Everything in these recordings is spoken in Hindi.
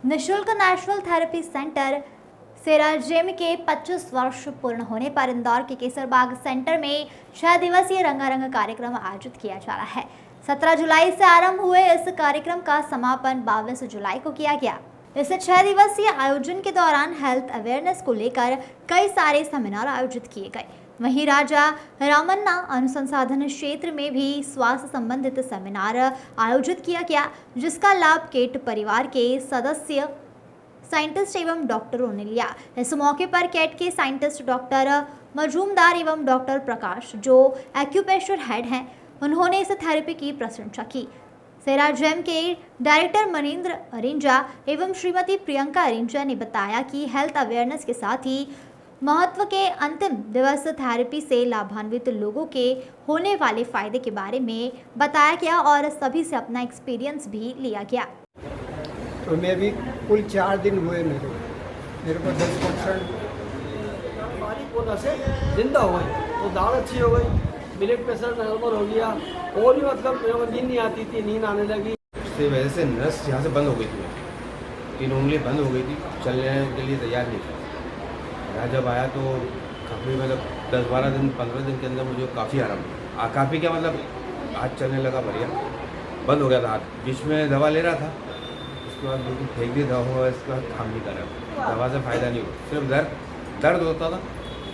निःशुल्क नेशनल थेरेपी सेंटर सेराजेम के 25 वर्ष पूर्ण होने पर इंदौर के केसरबाग सेंटर में 6 दिवसीय रंगारंग कार्यक्रम आयोजित किया जा रहा है। 17 जुलाई से आरंभ हुए इस कार्यक्रम का समापन 22 जुलाई को किया गया। इस 6 दिवसीय आयोजन के दौरान हेल्थ अवेयरनेस को लेकर कई सारे सेमिनार आयोजित किए गए। वहीं राजा रामन्ना अनुसंधान क्षेत्र में भी स्वास्थ्य संबंधित सेमिनार आयोजित किया गया, जिसका लाभ केट परिवार के सदस्य साइंटिस्ट एवं डॉक्टरों ने लिया। इस मौके पर कैट के साइंटिस्ट डॉक्टर मजूमदार एवं डॉक्टर प्रकाश, जो एक्यूप्रेशर हेड हैं, उन्होंने इस थेरेपी की प्रशंसा की। सेराजेम के डायरेक्टर मनींद्र अरिंजा एवं श्रीमती प्रियंका अरिंजा ने बताया कि हेल्थ अवेयरनेस के साथ ही महत्व के अंतिम दिवस थेरेपी से लाभान्वित लोगों के होने वाले फायदे के बारे में बताया गया और सभी से अपना एक्सपीरियंस भी लिया गया। तो मैं भी कुल 4 दिन हुए मेरे को 10% से जिंदा हो गई, तो दाढ़ अच्छी हो गई, ब्लड प्रेशर नॉर्मल हो गया, और भी मतलब मेरे को नींद नहीं आती थी, नींद आने लगी। इसकी वजह से नस यहाँ से बंद हो गई थी, 3 उंगली बंद हो गई थी, चलने के लिए तैयार नहीं था। यहाँ जब आया तो काफ़ी मतलब 10-12 दिन 15 दिन के अंदर मुझे काफ़ी आराम हुआ। काफ़ी क्या मतलब हाथ चलने लगा, बढ़िया बंद हो गया था हाथ। बीच में दवा ले रहा था, उसके बाद बिल्कुल फेंक दी दवा, इसके बाद काम नहीं कर रहा, दवा से फ़ायदा नहीं हुआ, सिर्फ दर्द होता था,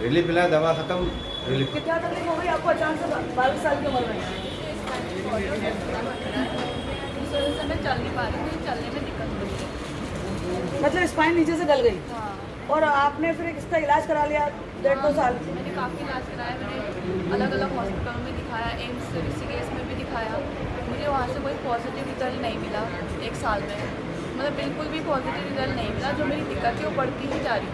रिलीफ मिला, दवा ख़त्म, रिलीफ। कितना तकलीफ हो गई आपको अचानक से 22 साल की उम्र में? चल नहीं पा रही थी, चलने में दिक्कत हो रही है। मतलब स्पाइन नीचे से गल गई। हाँ। और आपने फिर इसका इलाज करा लिया 1.5-2 साल? मैंने काफ़ी इलाज कराया, मैंने अलग अलग हॉस्पिटलों में दिखाया, एम्स ऋषिकेश में भी दिखाया। मुझे वहाँ से कोई पॉजिटिव रिजल्ट नहीं मिला 1 साल में, मतलब बिल्कुल भी पॉजिटिव रिजल्ट नहीं मिला। जो मेरी दिक्कत थी वो बढ़ती ही जा रही थी।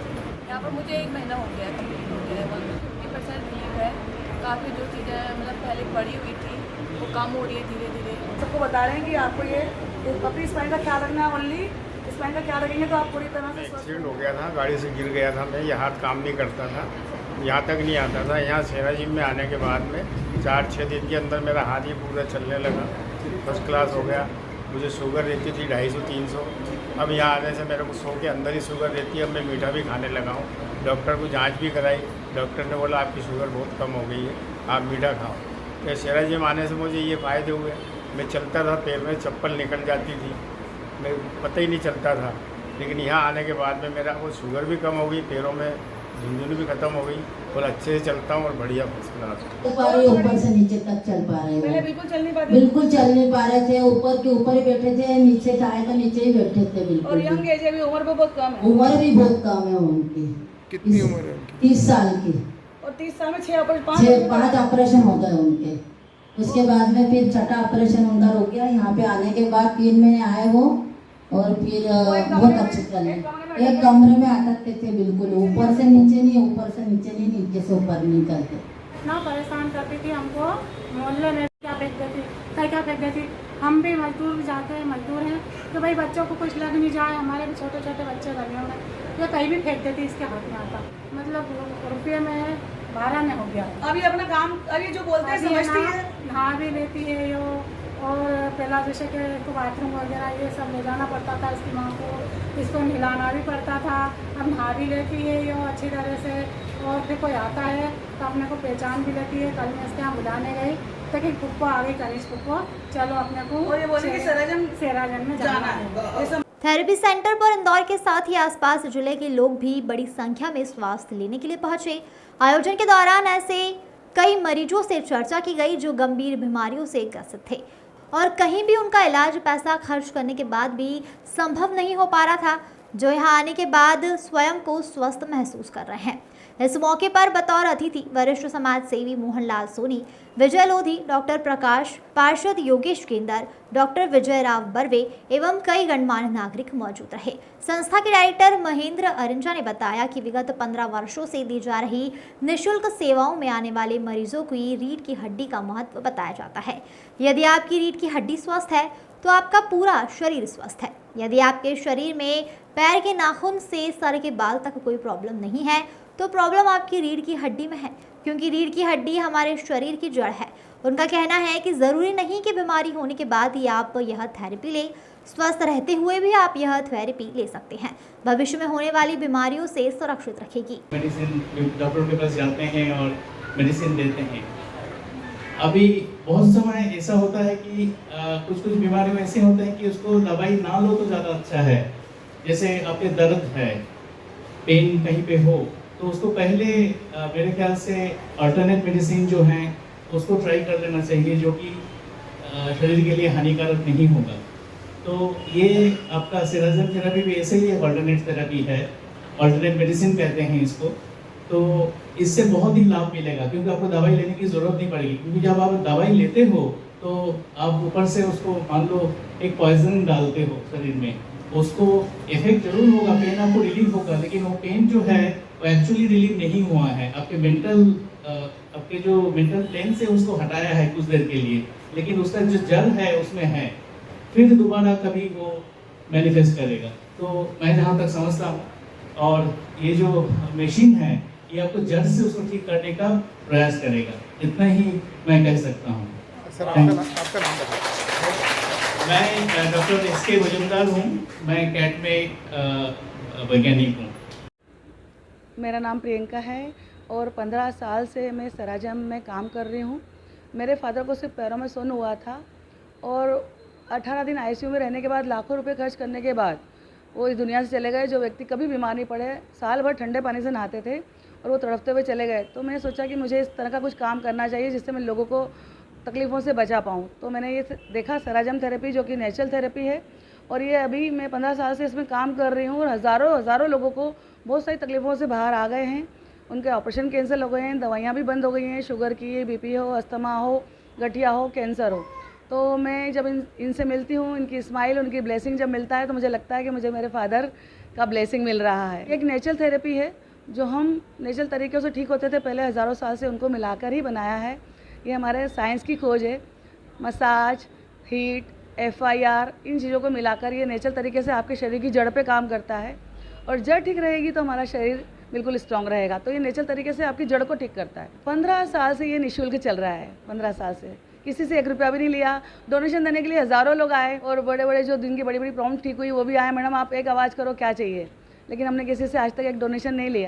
यहाँ पर मुझे 1 महीना हो गया, कंप्लीट हो गया है, 50% रिलीफ है। काफ़ी जो चीज़ें मतलब पहले बढ़ी हुई थी वो कम हो रही है धीरे धीरे। सबको बता रहे हैं कि आपको ये अपनी स्पाइन का ख्याल रखना है, ओनली स्पाइन का ख्याल रखेंगे तो आप पूरी तरह से एक्सीडेंट हो गया था, गाड़ी से गिर गया था मैं, ये हाथ काम नहीं करता था, यहाँ तक नहीं आता था। यहाँ सेराजिम में आने के बाद में 4-6 दिन के अंदर मेरा हाथ ही पूरा चलने लगा, फर्स्ट क्लास हो गया। मुझे शुगर रहती थी 250-300, अब यहाँ आने से मेरे को 100 के अंदर ही शुगर रहती है। अब मैं मीठा भी खाने लगा हूँ। डॉक्टर को जांच भी कराई, डॉक्टर ने बोला आपकी शुगर बहुत कम हो गई है, आप मीठा खाओ। तो सेराजिम आने से मुझे ये फ़ायदे हुए। मैं चलता था, पैर में चप्पल निकल जाती थी, मैं पता ही नहीं चलता था, लेकिन यहाँ आने के बाद में मेरा वो शुगर भी कम हो गई, पैरों में झुंझुन भी खत्म हो गई, और अच्छे से चलता हूँ और बढ़िया फर्स्ट क्लास। ऊपर से नीचे तक चल पा रहे पहले हैं, बिल्कुल चल नहीं पाते? बिल्कुल चल नहीं पा रहे थे। ऊपर के ऊपर ही बैठे थे, नीचे चाहे तो नीचे ही बैठे थे बिल्कुल। और यंग एज अभी उम्र भी बहुत कम है। उम्र भी बहुत कम है उनकी। कितनी उम्र है उनकी? 30 साल की। और 30 साल में 5 ऑपरेशन हो गए उनके। उसके बाद में फिर 6ठा ऑपरेशन उनका हो गया। यहाँ पे आने के बाद 3 महीने आए वो, और फिर बहुत अच्छे चले। एक कमरे में अटकते थे बिल्कुल, ऊपर से नीचे नहीं, ऊपर से नीचे नहीं, नीचे से ऊपर नहीं करते। इतना परेशान करती थी हमको, मोहल्ले में क्या फेंक देती, क्या फेंक देती। हम भी मजदूर भी जाते हैं, मजदूर हैं, तो भाई बच्चों को कुछ लग नहीं जाए, हमारे भी छोटे छोटे बच्चे लगे हुए, ये कहीं भी फेंक देती, इसके हाथ में आता, मतलब रुपये में 12 में हो गया। अभी अपना काम अभी जो बोलते हैं समझती है, नहा भी लेती है यो। और पहला जैसे कि इसको बाथरूम वगैरह ये सब ले जाना पड़ता था इसकी माँ को, इसको नहलाना भी पड़ता था। अब नहा भी लेती है यो अच्छी तरह से, और फिर कोई आता है तो अपने को पहचान भी लेती है। कल मैं इसके यहाँ बुलाने गई तो कि पुप्पो आ गई, कनिष्ठ पुप्पो, चलो अपने को और ये बोले कि सेराजन में जाना है। थेरेपी सेंटर पर इंदौर के साथ ही आसपास जिले के लोग भी बड़ी संख्या में स्वास्थ्य लेने के लिए पहुंचे। आयोजन के दौरान ऐसे कई मरीजों से चर्चा की गई जो गंभीर बीमारियों से ग्रसित थे और कहीं भी उनका इलाज पैसा खर्च करने के बाद भी संभव नहीं हो पा रहा था, जो यहाँ आने के बाद स्वयं को स्वस्थ महसूस कर रहे हैं। इस मौके पर बतौर अतिथि वरिष्ठ समाज सेवी मोहनलाल सोनी, विजय लोधी, डॉक्टर प्रकाश, पार्षद योगेश केंदर, डॉक्टर विजय राव बर्वे एवं कई गणमान्य नागरिक मौजूद रहे। संस्था के डायरेक्टर महेंद्र अरिंजा ने बताया कि विगत 15 वर्षों से दी जा रही निःशुल्क सेवाओं में आने वाले मरीजों की रीढ़ की हड्डी का महत्व बताया जाता है। यदि आपकी रीढ़ की हड्डी स्वस्थ है तो आपका पूरा शरीर स्वस्थ है। यदि आपके शरीर में पैर के नाखून से सर के बाल तक कोई प्रॉब्लम नहीं है तो प्रॉब्लम आपकी रीढ़ की हड्डी में है, क्योंकि रीढ़ की हड्डी हमारे शरीर की जड़ है उनका कहना है कि ज़रूरी नहीं कि बीमारी होने के बाद ही आप यह थेरेपी लें, स्वस्थ रहते हुए भी आप यह थेरेपी ले सकते हैं। भविष्य में होने वाली बीमारियों से सुरक्षित रखेगी। मेडिसिन डॉक्टर के पास जाते हैं और मेडिसिन देते हैं। अभी बहुत समय ऐसा होता है कि कुछ बीमारियों में ऐसे होते हैं कि उसको दवाई ना लो तो ज़्यादा अच्छा है। जैसे आपके दर्द है, पेन कहीं पे हो, तो उसको पहले मेरे ख्याल से अल्टरनेट मेडिसिन जो हैं उसको ट्राई कर लेना चाहिए, जो कि शरीर के लिए हानिकारक नहीं होगा। तो ये आपका सेराजम थेरेपी भी ऐसे ही एक अल्टरनेट थेरेपी है, अल्टरनेट मेडिसिन कहते हैं इसको। तो इससे बहुत ही लाभ मिलेगा, क्योंकि आपको दवाई लेने की ज़रूरत नहीं पड़ेगी। क्योंकि जब आप दवाई लेते हो तो आप ऊपर से उसको मान लो एक पॉइजन डालते हो शरीर में, उसको इफेक्ट जरूर होगा, पेन आपको रिलीव होगा, लेकिन वो पेन जो है वो एक्चुअली रिलीव नहीं हुआ है। आपके जो मेंटल प्लेन से उसको हटाया है कुछ देर के लिए, लेकिन उसका जो जड़ है उसमें है, फिर दोबारा कभी वो मैनिफेस्ट करेगा। तो मैं जहाँ तक समझता हूँ, और ये जो मशीन है ये आपको जड़ से उसको ठीक करने का प्रयास करेगा, इतना ही मैं कह सकता हूँ। सर आपका नाम बताइए। मैं डॉक्टर SK मजुमदार हूँ, मैं कैट में वैज्ञानिक हूँ। मेरा नाम प्रियंका है और 15 साल से मैं सराजम में काम कर रही हूँ। मेरे फादर को सिर्फ पैरों में सुन्न हुआ था और 18 दिन ICU में रहने के बाद लाखों रुपए खर्च करने के बाद वो इस दुनिया से चले गए। जो व्यक्ति कभी बीमार नहीं पड़े, साल भर ठंडे पानी से नहाते थे और वो तड़पते हुए चले गए। तो मैंने सोचा कि मुझे इस तरह का कुछ काम करना चाहिए जिससे मैं लोगों को तकलीफ़ों से बचा पाऊँ। तो मैंने ये देखा सराजम थेरेपी, जो कि नेचुरल थेरेपी है, और ये अभी मैं 15 साल से इसमें काम कर रही हूँ और हज़ारों लोगों को बहुत सारी तकलीफ़ों से बाहर आ गए हैं। उनके ऑपरेशन कैंसिल हो गए हैं, दवाइयाँ भी बंद हो गई हैं, शुगर की, BP हो, अस्थमा हो, गठिया हो, कैंसर हो। तो मैं जब इनसे मिलती हूँ, इनकी स्माइल, उनकी ब्लेसिंग जब मिलता है तो मुझे लगता है कि मुझे मेरे फादर का ब्लेसिंग मिल रहा है। एक नेचुरल थेरेपी है जो हम नेचुरल तरीक़े से ठीक होते थे पहले हज़ारों साल से, उनको मिलाकर ही बनाया है। ये हमारे साइंस की खोज है। मसाज, हीट, FIR, इन चीज़ों को मिलाकर ये नेचुरल तरीके से आपके शरीर की जड़ पे काम करता है, और जड़ ठीक रहेगी तो हमारा शरीर बिल्कुल स्ट्रॉन्ग रहेगा। तो ये नेचुरल तरीके से आपकी जड़ को ठीक करता है। 15 साल से ये निःशुल्क चल रहा है। 15 साल से किसी से 1 रुपया भी नहीं लिया। डोनेशन देने के लिए हज़ारों लोग आए और बड़े जो जिनकी बड़ी प्रॉब्लम ठीक हुई वो भी आए, मैडम आप एक आवाज़ करो, क्या चाहिए। लेकिन हमने किसी से आज तक एक डोनेशन नहीं लिया।